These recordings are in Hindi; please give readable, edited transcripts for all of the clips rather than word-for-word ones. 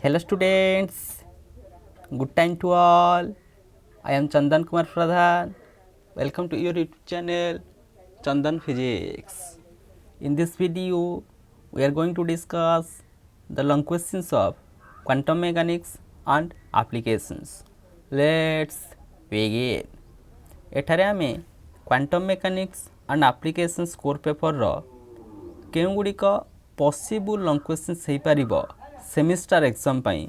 Hello students, good time to all. I am Chandan Kumar Pradhan. Welcome to your YouTube channel Chandan Physics. In this video, we are going to discuss the long questions of quantum mechanics and applications. Let's begin. एठारे आमे quantum mechanics and applications core paper रो केउ गुड़िक पॉसिबल लॉन्ग क्वेश्चंस हो पारिबो सेमिस्टर एग्जाम पाई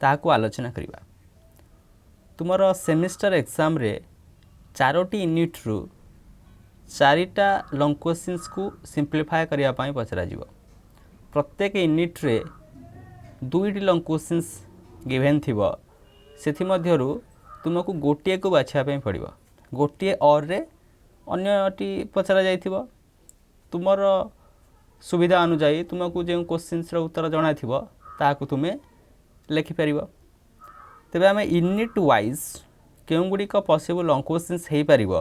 ताहाको आलोचना करिबा। तुमर सेमिस्टर एग्जाम रे 4टी यूनिट रु 4टा लॉन्ग क्वेश्चंस को सिंप्लीफाई करिया पाई पचरा जिवो। प्रत्येक यूनिट रे 2टी लॉन्ग क्वेश्चंस गिवन थिबो, सेथि मध्यरु तुमको गोटिए को बाछिया पाई पड़िबो। गोटे और रे अन्यटी पचरा जाइथिबो। तुमर सुविधा अनुसार तुमको जो क्वेश्चंस रो उत्तर जणा थिबो ताको तुमे लिखि परिबो। तबे आमे यूनिट वाइज केउ गुड़िक पॉसिबल लॉन्ग क्वेश्चंस हो पारिबो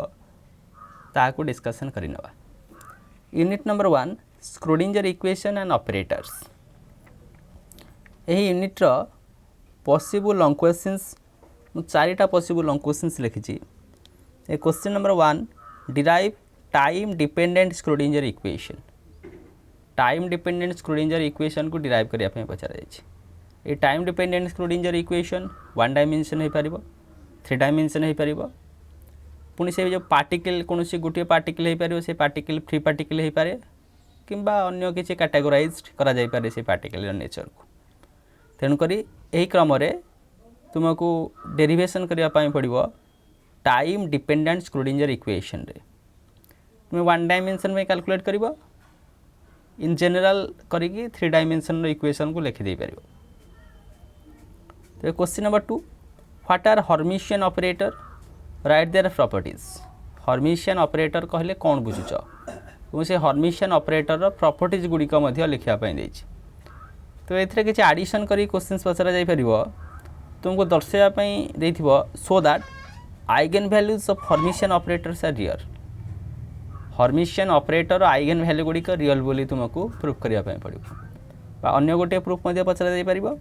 ताको डिस्कशन करिनबा। Unit number 1 Schrodinger equation and operators. एही यूनिट रो पॉसिबल लॉन्ग क्वेश्चंस 4टा पॉसिबल लॉन्ग क्वेश्चंस लिखिछि। ए question number 1 derive time dependent Schrodinger equation. Time dependent Schrodinger equation को डिराइव करिया पे पचरा जायछि। ए time dependent Schrodinger equation 1 dimension हो पारिबो, 3 डायमेंशन हो पारिबो। पुनी से जो पार्टिकल कोनोसी गोटे पार्टिकल हो पारिबो, से पार्टिकल फ्री पार्टिकल हो पारे किंबा अन्य किछि कैटेगराइज्ड करा जाय पारे से पार्टिकल नेचर को। तेनु करी एही क्रम रे तुमको डेरिवेशन करिया पाई पड़िबो टाइम डिपेंडेंट स्क्रोडिंजर इक्वेशन रे। तुम 1 डायमेंशन में कैलकुलेट करिबो, इन जनरल करिकी 3 डायमेंशन रो इक्वेशन को लिखि दे परिबो। तो question number 2 what are hermitian operator, write their properties. Hermitian operator कहले कोन बुझुछ, तुम से हर्मिशियन ऑपरेटर रो प्रॉपर्टीज गुडी का मध्ये लिखिया पाई देछि। तो एथरे किछि एडिशन करी क्वेश्चंस पचरा जाय परिबो। तुमको दर्शाया पाई देथिबो so that eigenvalues of Hermitian operators are real. Hermitian operator eigenvalue गुडी का रियल बोली तुमको प्रूफ करिया पाई पड़िबो। बा अन्य गोटे प्रूफ मध्ये पचरा जाय परिबो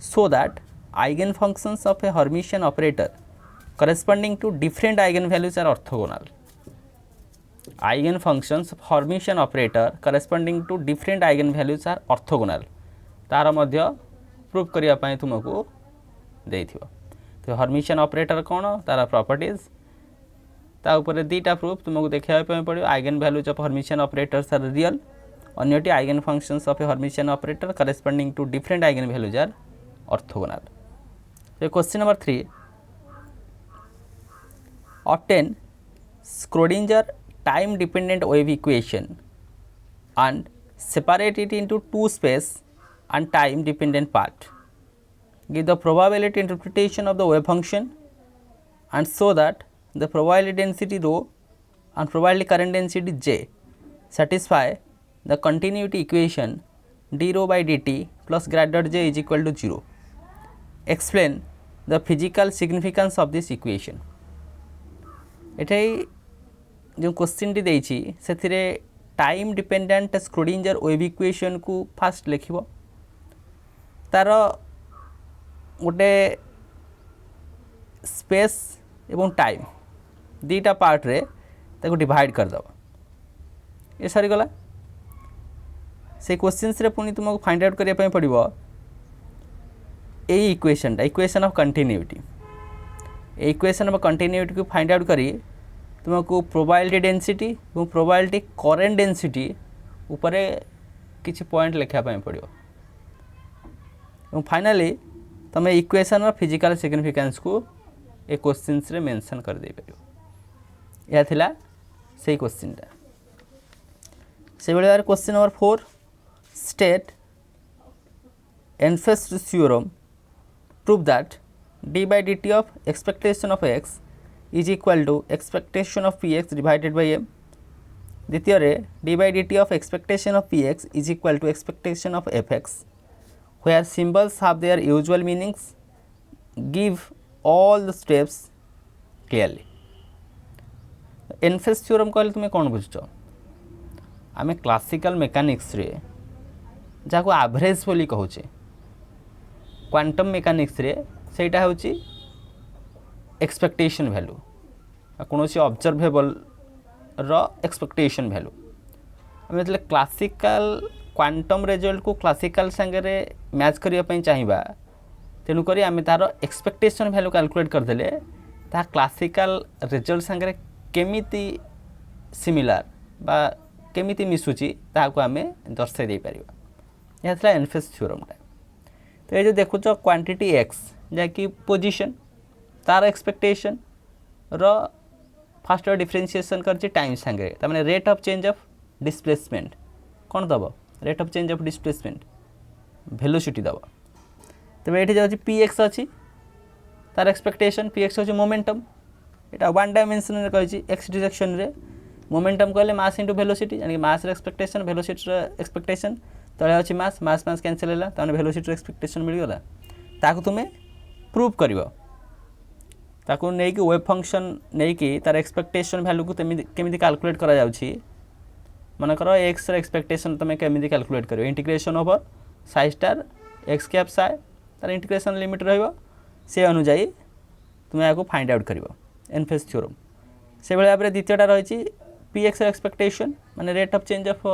so that eigenfunctions of a Hermitian operator corresponding to different eigenvalues are orthogonal. Eigenfunctions of Hermitian operator corresponding to different eigenvalues are orthogonal तार मध्य प्रूफ करिया पाई तुमको देथिबो। तो हर्मिशियन ऑपरेटर कौन, तार प्रॉपर्टीज ता ऊपर 2टा प्रूफ तुमको देखा पड़ो। Eigenvalues of Hermitian operators are real, अन्यटी eigenfunctions of a Hermitian operator corresponding to different eigenvalues are orthogonal. तो question number 3 obtain Schrodinger time dependent wave equation and separate it into 2 space and time dependent part. Give the probability interpretation of the wave function and show that the probability density rho and probability current density j satisfy the continuity equation d rho by dt plus grad dot j is equal to 0. Explain the physical significance of this equation. एठाई जो क्वेश्चन टी देछि सेथिरे time dependent Schrodinger wave equation को फास्ट लिखिबो। तार गोटे स्पेस एवं टाइम 2टा पार्ट रे ताको डिवाइड कर दबो। ये सरी गला से क्वेश्चंस रे पुनी तुमको फाइंड आउट करिया पय पड़िबो ए इक्वेशन इक्वेशन ऑफ कंटिन्यूटी। ए इक्वेशन ऑफ कंटिन्यूटी को फाइंड आउट करी तुमको प्रोबेबिलिटी डेंसिटी और प्रोबेबिलिटी करंट डेंसिटी ऊपर किछि पॉइंट लिखा पय पड़िबो। और फाइनली तुम इक्वेशन और फिजिकल सिग्निफिकेंस को ए क्वेश्चंस रे मेंशन कर दे परियो। या थिला से क्वेश्चन टा से बेले यार question number 4 state Ehrenfest theorem prove that d by dt of expectation of x is equal to expectation of px divided by m. द्वितीय रे d by dt of expectation of px is equal to expectation of fx where symbols have their usual meanings. Give all the steps clearly. Ehrenfest theorem कहले तुम कौन बुझ आम क्लासिकल मेकानिक्स रे जहाँ एवरेज बोली कहूचे क्वांटम मेकानिक्स रे सेटा होची एक्सपेक्टेशन वैल्यू कौन ऑब्जर्वेबल रो एक्सपेक्टेशन वैल्यू आम जो क्लासिकल क्वांटम रिजल्ट को क्लासिकल सांगे मैच करने चाहिए तेणुक आम तार एक्सपेक्टेशन वैल्यू कैलकुलेट करदे ता क्लासिकल रिजल्ट सांगे केमिति सिमिलार बा केमिति मिसुची ताको आम दर्शाई दे पारिबा यह था एनफेस थ्योरमटा। तो ये जो देखुच क्वांटिटी एक्स जहाँकि पोजिशन तार एक्सपेक्टेशन रो फास्ट डिफरेन्सीएसन कर टाइम सांगे तार rate of change of displacement कौन दब rate of change of displacement velocity दब। तब ये जाऊँ पी एक्स अच्छी तार एक्सपेक्टेशन पी एक्स हूँ मोमेंटम यहाँ वन डायमेंशन कही एक्स डिरेक्शन रे मोमेंटम कहले मास इंटू वेलोसिटी यानी मास एक्सपेक्टेशन वेलोसिटी एक्सपेक्टेशन तले अच्छी मास मास मास कैंसिल है तमें वेलोसिटी एक्सपेक्टेशन मिलगला ताकू तुम्हें प्रूव कर ताकू नहीं कि वेव फंक्शन नहीं कि तार एक्सपेक्टेशन वैल्यू को केमिति कैलकुलेट करा जाउछि मनकर एक्स एक्सपेक्टेशन तुम्हें केमिति कैलकुलेट कर integration over Sai star x cap Sai तार इंटीग्रेशन लिमिट रहिबो से अनुसार तुम्हें आपको फाइंड आउट कर एनफेस थ्योरम से भाई भाव में द्वितीयटा रही पी एक्स एक्सपेक्टेशन माने rate of change of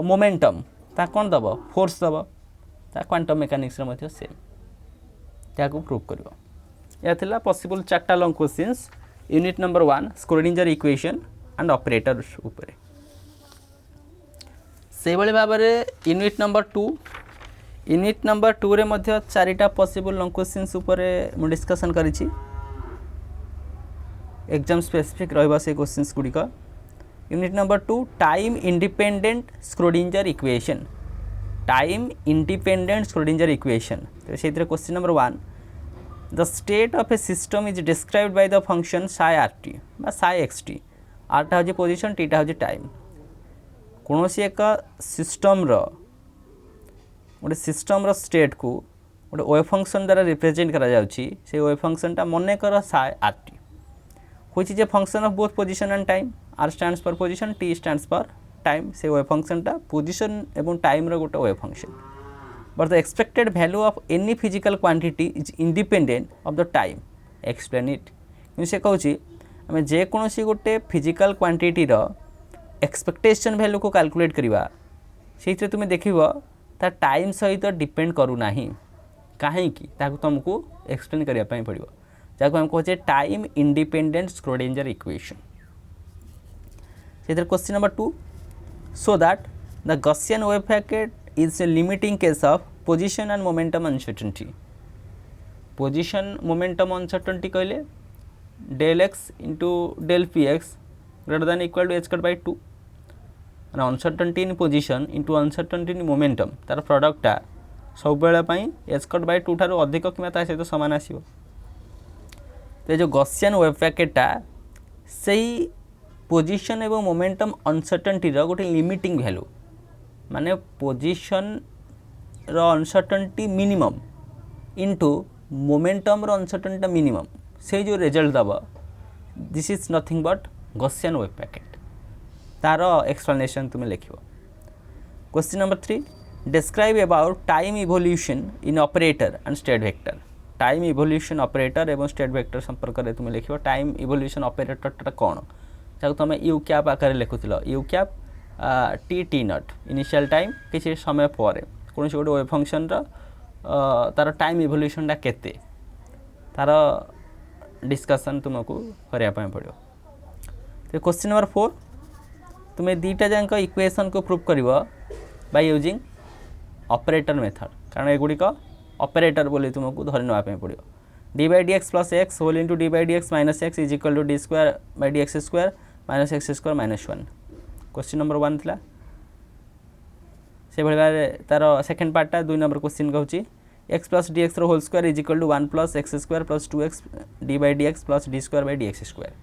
momentum ता कौन दब फोर्स दब ता क्वांटम मेकानिक्स रे सेम ताको प्रूव कर यह थिला पॉसिबल चार्टा long questions unit number 1 Schrodinger equation and operator उपरे से भाई भाव में यूनिट नंबर 2 रे मध्य चारिटा पॉसिबल लॉन्ग क्वेश्चंस उपरे मु डिस्कशन करिछि एग्जाम स्पेसिफिक रहिबा से क्वेश्चंस गुड़िक unit number 2 time independent Schrodinger equation तो से question number 1 the state of a system is described by the function psi R T बा साई एक्स टी आरटा हूँ पोजिशन टीटा हूँ टाइम कौन एक सिस्टम गोटे सिस्टम स्टेट को गोटे वेव फंक्शन द्वारा रिप्रेजेंट करा जाउछि से वेव फंक्शनटा मन कर Sai R T which is a function of both position and time r stands for position t stands for time से वेव फंक्शन टा पोजिशन एवं टाइम रो गोटे wave function but the expected value of any physical quantity is independent of the time explain it कि से कहूँ आम जेकोसी गोटे फिजिकल क्वांटिटी रो एक्सपेक्टेशन वैल्यू को कैलकुलेट करवा से तुम देख ता टाइम सहित डिपेंड करूना कहीं तुमको एक्सप्लेन करने पड़ो जहाँ हम कहे टाइम इंडिपेंडेंट स्क्रोडिंजर इक्वेशन से question number 2 so that the Gaussian wave packet is a limiting case of position and momentum uncertainty position momentum uncertainty कहले del X into del P X greater than equal to H cut by 2 uncertainty in position into uncertainty in momentum तार प्रोडक्टा सब बेले एच कट बाय 2 ठारू अधिक कि सहित सामान आसो तो जो गॉसियन वेव पैकेटा से पोजीशन एवं मोमेंटम अनसर्टेनिटी गोटे लिमिटिंग वैल्यू माने पोजीशन रो अनसर्टेनिटी मिनिमम इंटू मोमेंटम रो अनसर्टेनिटी मिनिमम से जो रिजल्ट दब this is nothing but Gaussian wave packet तार एक्सप्लेनेशन तुम्हें लिख question number 3 describe about time evolution in operator and state vector time evolution operator एवं स्टेट वेक्टर संपर्क में तुम्हें लिख टाइम इवोल्यूशन ऑपरेटर कौन जहाँ तुम यू कैप आकार लिखुल U cap T T nought initial time किसी समय पर कौन गोटे वेव फंक्शन तार टाइम इवोल्यूशनटा केते तार डिस्कसन तुमको करने पड़ो। तो क्वेश्चन नंबर 4 तुम्हें दुईटा जाक इक्वेशन को प्रूव कर बाय यूजिंग ऑपरेटर मेथड कारण एगुड़िक ऑपरेटर बोली तुमको धरी नापी पड़ो d by d x plus x whole into d by d x minus x is equal to d square by d x square minus x square minus 1 question number 1 था से भाई तार सेकेंड पार्टा 2 नंबर क्वेश्चन कहूँ x plus d x whole square is equal to 1 plus x square plus 2x d by d x plus d square by d x square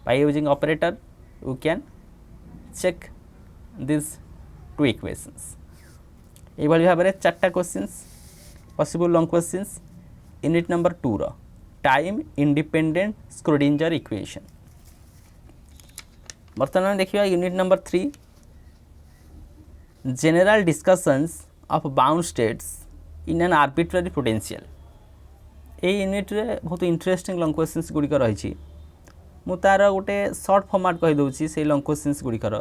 by using operator you can check this 2 equations ये भाव में 4टा questions possible long questions unit number 2 रो टाइम इंडिपेंडेंट स्क्रोडिंजर इक्वेशन। बर्तमान देखिए unit number 3 general discussions of bound states in an arbitrary potential. ये यूनिट रे बहुत इंटरेस्टिंग लंग क्वेश्चंस गुड़िक रही मु तार गोटे सर्ट फॉर्मेट कही दूसरी से लंग क्वेश्चंस गुड़िकर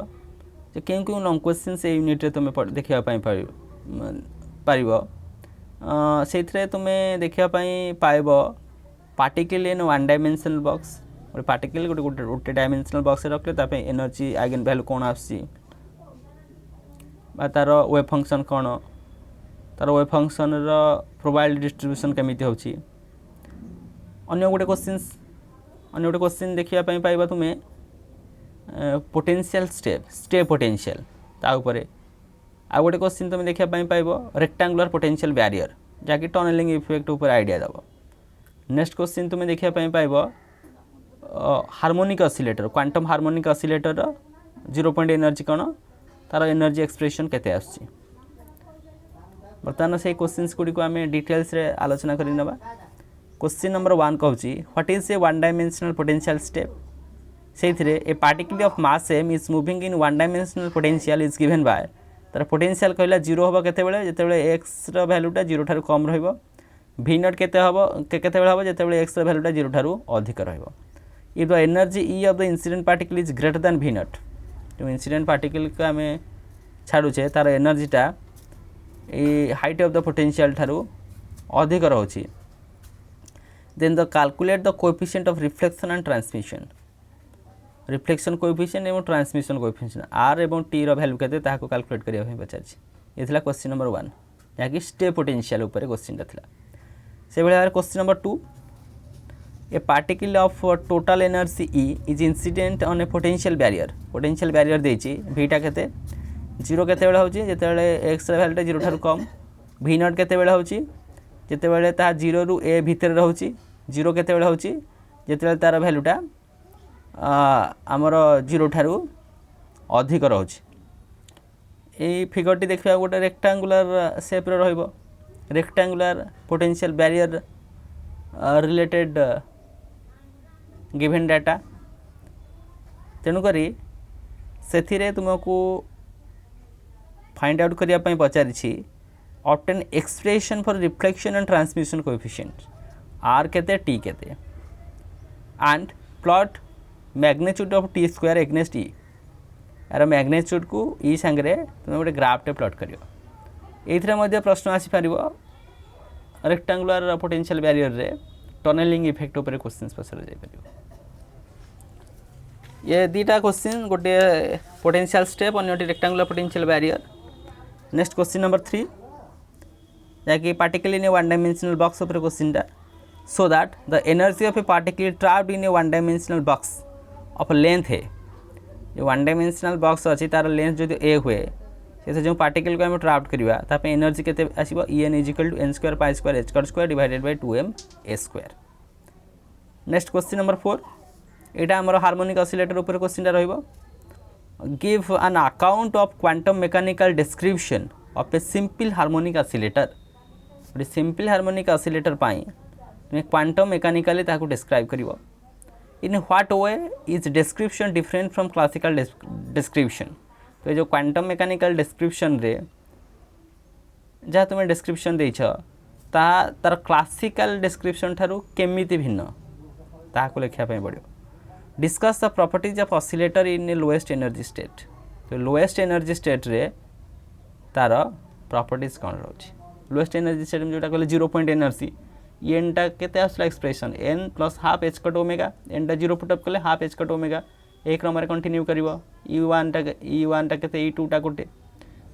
क्यों क्यों लंग क्वेश्चंस ये यूनिट रे तुम देखा पार से तुम्हें देखा पाइब particle in one dimensional box गोटे पार्टिकल गोटे गोटे डायमेंशनल बॉक्स रखले एनर्जी आइगन वैल्यू कौन आसी तार वेव फंक्शन कौन तार वेव फंक्शन रो प्रोबेबिलिटी डिस्ट्रीब्यूशन केमिति होची। अन्य गोटे क्वेश्चन देखिया पाइबा तुमे पोटेंशियल स्टेप पोटेंशियल ता ऊपर आ गोटे क्वेश्चन तुम देखिया पाइब रेक्टांगुलर पोटेंशियल बैरियर जहाँकि टनलिंग इफेक्ट ऊपर आइडिया दब। नेक्स्ट क्वेश्चन तुम देखिया पाइब harmonic oscillator quantum harmonic oscillator 0 point energy कौन तार एनर्जी एक्सप्रेशन केते आछि। बर्तमान से क्वेश्चंस गुड़ी आम डिटेल्स रे आलोचना करना। क्वेश्चन नंबर 1 कहूँ what is a one dimensional potential step से a particle of mass M is moving in one dimensional potential is given by तार पोटेंशियल कहला 0 हम केते एक्स रो वैल्यूटा 0 ठारू कम रहिबो v नॉट केते हम जेते एक्स रो वैल्यूटा 0 ठारू अधिक रहिबो। If the energy E of the incident particle is greater than v not जो इंसिडेंट पार्टिकल को आम छाड़ुचे तार एनर्जीटा ये हाइट ऑफ द पोटेंशियल ठारू अधिक रोचे। Then the calculate the coefficient of reflection and transmission reflection coefficient एवं ट्रांसमिशन कोएफिशिएंट आर एवं टी रो वैल्यू केते ताको कैलकुलेट करिया ପାଇଁ पचारछि। ये थिला क्वेश्चन नंबर 1 याकि स्टेप पोटेंशियल ऊपर क्वेश्चन थिला। से बेले question number 2 a particle of total energy E is incident on a potential barrier देछि भीटा केते 0 केते बेले होछि जेते एक्स रो वैल्यूटा 0 ठारू कम v नॉट केते बेले होछि जेते बेले ता 0 रु a भितर रहउछि 0 केते बेले होछि जेते बेले तार वैल्यूटा आमर 0 ठारू अधिक रहउछि। ए फिगर टी देखिबा गोटे रेक्टांगुलर शेप रो रहइबो rectangular potential barrier related given data तेणुकरी से तुमको फाइंड आउट करने पचारि obtain expression for reflection and transmission coefficient R केते टी केते and plot magnitude of T square against E यार मैग्नीट्यूड को ई सांगे तुम गोटे ग्राफटे प्लॉट करियो। ये प्रश्न आसी पारिबो रेक्टांगुलर पोटेंशियल बैरियर रे टनलिंग इफेक्ट ऊपर क्वेश्चन पचर जाई पारिबो। ये दीटा क्वेश्चन गोटे पोटेंशियल स्टेप अन्यटी rectangular potential barrier. Next question number 3 जहाँकि particle in a one dimensional box ऊपर क्वेश्चनटा so that the energy of a particle trapped in a one dimensional box of length है जो वन डायमेंशनल बॉक्स अच्छी तार लेंथ जो ए हुए से जो पार्टिकल को आम ट्रैप्ड करवा ताप एनर्जी केते आसीबो En equal to n square pi square h cut square divided by 2m a square. Next question number 4 एटा हमर हार्मोनिक ऑसिलेटर ऊपर क्वेश्चनटा रहइबो give an account of quantum mechanical description of a simple harmonic oscillator गोटे सिंपल हार्मोनिक ऑसिलेटर पाई तुम क्वांटम मैकेनिकली ताको डिस्क्राइब करिवो in what way is description different from classical description. तो जो क्वांटम मैकेनिकल डिस्क्रिप्शन रे जहाँ तुम्हें डिस्क्रिप्शन देछ तार क्लासिकल डिस्क्रिप्शन ठारू केमिति भिन्न ताको लिखा पड़ो। Discuss the properties of oscillator in A lowest energy state. तो लोएस्ट एनर्जी स्टेट रे तार प्रॉपर्टीज कौन रोचे लोएस्ट एनर्जी स्टेट में जोटा कहले 0 पॉइंट एनर्जी एन टा केते आसला expression n plus half h cut omega n टा 0 पुट अप कले हाफ h कट ओमेगा एक क्रम रे कंटिन्यू करिवो e1 टा केते e2 टा गोटे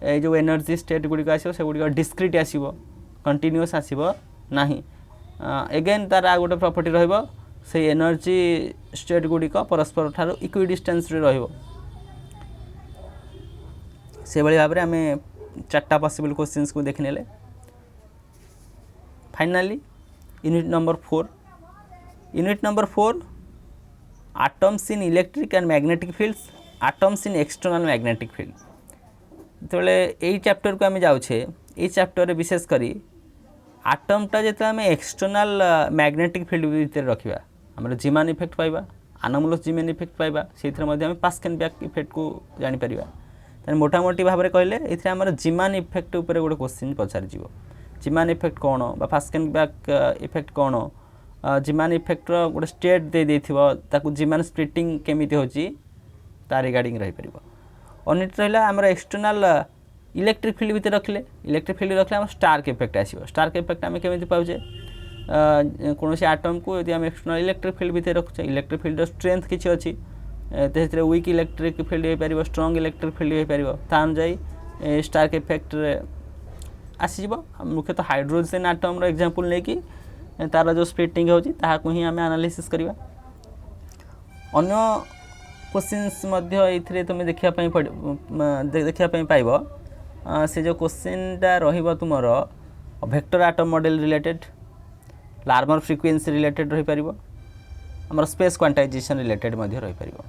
ए जो एनर्जी स्टेट गुडी आसीबो से गुडी डिस्क्रीट आसीबो कंटिन्यूअस आसीबो नाही। अगेन तार आ गोटे प्रॉपर्टी रहइबो से एनर्जी स्टेट गुडी को परस्पर ठारो इक्वि डिस्टेंस रे रहइबो। से बळी भाबरे हमें चारटा पॉसिबल क्वेश्चंस को देखनेले। Finally unit number 4 atoms in electric and magnetic fields atoms in external magnetic field जो यही चैप्टर को आम जाऊे ये चैप्टर रे विशेष करी एटमटा जो आम एक्सटर्नल मैग्नेटिक फील्ड भीतर रखा आम जीमान इफेक्ट पाइबा आनोमलस जीमान इफेक्ट पाइबा से पास्केनबैक इफेक्ट को जापर मोटामोटी भाव में कहले ये जीमान इफेक्ट उपर गोटे क्वेश्चन पचार जिमान इफेक्ट कौन बा फास्केनबर्ग इफेक्ट कौन जिमान इफेक्टर गोटे स्टेट दे देथिबो ताकू जिमान स्प्लिटिंग केमिति होची ता रिगार्डिंग रही परिबो। अनिट रहिला हमर एक्सटर्नल इलेक्ट्रिक फील्ड भितर रखले इलेक्ट्रिक फील्ड रखले हम स्टार्क इफेक्ट आसीबो। स्टार्क इफेक्ट हम केमिति पाउचे कौन से आटम को यदि हम एक्सटर्नल इलेक्ट्रिक फील्ड भितर रखुचे इलेक्ट्रिक फील्ड स्ट्रेंथ किछि अछि तेथरे वीक इलेक्ट्रिक फील्ड हो पारिबो स्ट्रांग इलेक्ट्रिक फील्ड हो पारिबो ता अनुसार स्टार्क इफेक्ट रे आसीबो। मुख्यतः हाइड्रोजन आटम रो एग्जांपल ले कि तार जो स्प्लिटिंग होची ताहा को ही हमें एनालिसिस करबा। अन्य क्वेश्चंस मध्य एथिरे तुम देखिया पई पाइबो से जो क्वेश्चन टा रहिबो तुमर vector atom model related Larmor frequency related रही पारिबो हमर स्पेस क्वांटाइजेशन रिलेटेड मध्य रही पारिबो।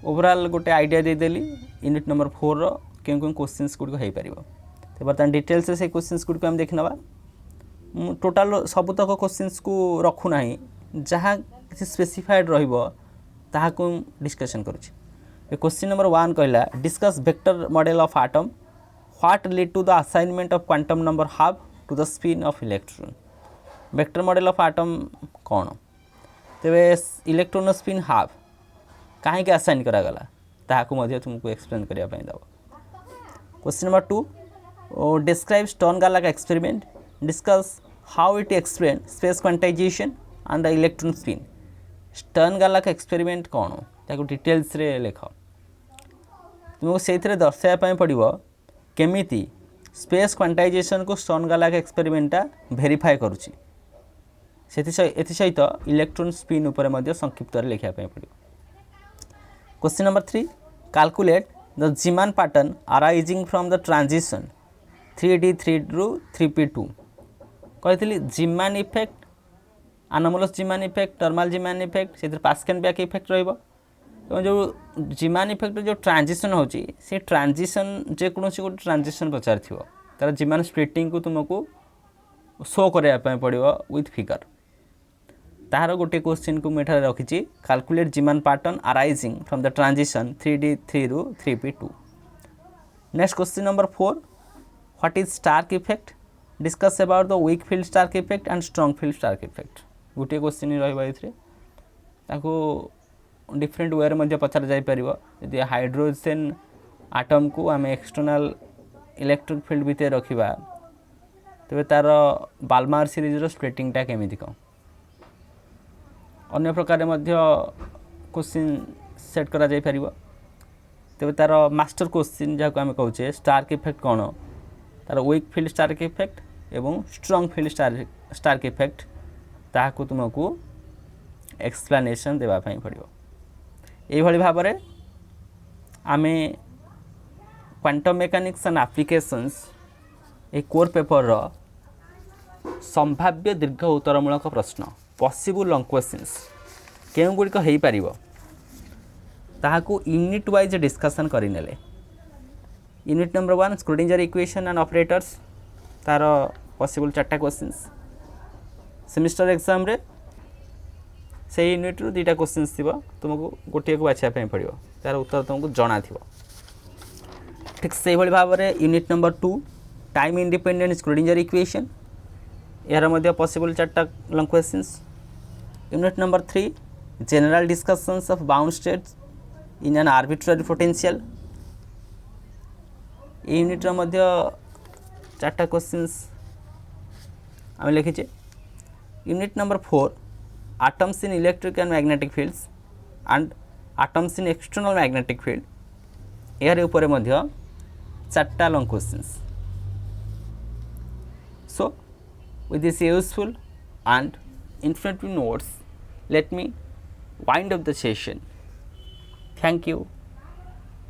ओवरऑल गोटे आइडिया दे देली यूनिट नंबर 4 रो केन क्वेश्चंस गुड हो पारिबो। तो बर्तमान डिटेल्स से क्वेश्चंस गुड को हम देखनबा। टोटल सब तक क्वेश्चंस को रखु नाही जहाँ किसी स्पेसिफाइड रहिबो ताहा को डिस्कशन करूची। क्वेश्चन नंबर 1 कहला discuss vector model of atom what lead to the assignment of quantum number half to the spin of electron. Vector model of atom कौन तेरे इलेक्ट्रॉन स्पिन हाफ कहीं के असाइन करा गला ताहा को मध्य तुमको एक्सप्लेन करिया पई दबो। Question number 2 describe Stern Gerlach experiment discuss how it explain space quantization and the electron spin. Stern Gerlach experiment कौन ताको डिटेल्स रे लेख तुमको सेथिरे दर्शाया पई पड़िबो केमिति स्पेस क्वांटाइजेशन को स्टर्न-गार्लाक एक्सपेरिमेंटा वेरीफाई करूची एथि सहित इलेक्ट्रॉन स्पिन उपर मध्य संक्षिप्त रे लिखिया पई पड़िबो। Question number 3 calculate the Zeeman pattern arising from the transition 3d3 to 3p2 कहथिली Zeeman effect anomalous Zeeman effect normal Zeeman effect से पास्केनबर्ग इफेक्ट रहइबो एवं जो जीमान इफेक्ट जो ट्रांजिशन होची से ट्रांजिशन जे कोनोसी गोटे ट्रांजिशन पचार थिवो तार जीमान स्प्लिटिंग को तुमको शो करया पय पड़िबो विथ फिगर तार गोटे क्वेश्चन को मैं रखी calculate Zeeman pattern arising from the transition 3d3 to 3p2। Next question number 4 what is Stark effect discuss about the weak field Stark effect and strong field Stark effect. गोटे क्वेश्चन रहिबा एथरे ताको डिफरेंट वे रे पचार जाई परिबो यदि हाइड्रोजन आटम को आम एक्सटर्नल इलेक्ट्रिक फील्ड भितर रखिबा तबे तार बाल्मार सीरीज रो स्प्लिटिंग टा केमिति को अन्य प्रकार मध्य क्वेश्चन सेट करा जाई परिबो। तबे तार मास्टर क्वेश्चन जाको आम कहूचे स्टार्क इफेक्ट कौन तार वीक फील्ड स्टार्क इफेक्ट एवं स्ट्रांग फील्ड स्टार्क इफेक्ट ताको तुमको एक्सप्लेनेशन देबा पई पड़िबो। एई भली भाव रे आमे क्वांटम मेकानिक्स एंड एप्लीकेशंस ए कोर पेपर रो संभाव्य दीर्घ उत्तरमूलक प्रश्न पॉसिबल लॉन्ग क्वेश्चंस केउ गुडी को हेई परिबो ताहाकू यूनिट वाइज डिस्कशन करि नेले। Unit number 1 Schrödinger equation and operators तार पॉसिबल 4टा क्वेश्चंस सेमिस्टर एग्जाम रे से यूनिट रो 2टा क्वेश्चंस थिबो तुमको गोटिए को बाछिया पई पड़िबो तार उत्तर तुमको जणा थिबो। ठीक से भली भाव रे unit number 2 time independent Schrodinger equation यार मध्य पॉसिबल 4टा long questions. Unit number 3 general discussions of bound states in an arbitrary potential unit रो मध्य 4टा क्वेश्चंस आम लिखिचे। Unit number 4 atoms in electric and magnetic fields and atoms in external magnetic field यार ऊपर मध्य 4टा long questions. So with this useful and informative notes let me wind up the session. Thank you.